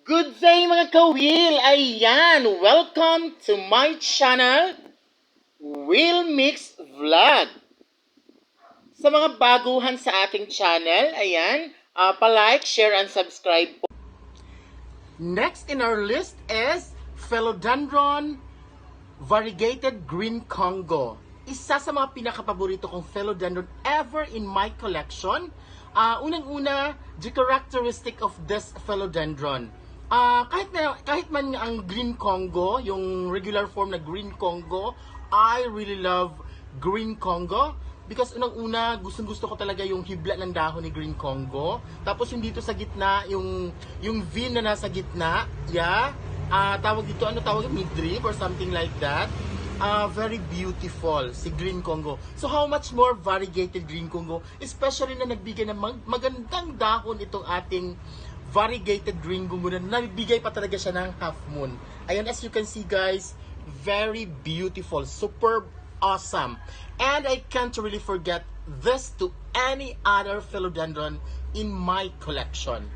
Good day mga kawil! Ayan! Welcome to my channel, Will Mix Vlog. Sa mga baguhan sa ating channel, ayan, pa-like, share, and subscribe po. Next in our list is Philodendron Variegated Green Congo. Isa sa mga pinakapaborito kong philodendron ever in my collection. Unang-una, the characteristic of this philodendron. Kahit man ang Green Congo, yung regular form na Green Congo, I really love Green Congo. Because unang-una, gustong-gusto ko talaga yung hibla ng dahon ni Green Congo. Tapos yung dito sa gitna, yung V na nasa gitna, yeah. Tawag dito, ano tawag? Midrib or something like that. Very beautiful si Green Congo. So how much more variegated Green Congo, especially na nagbigay ng magandang dahon itong ating variegated Green Congo na nabigay pa talaga siya ng half moon. Ayan, as you can see guys, very beautiful, superb, awesome. And I can't really forget this to any other philodendron in my collection.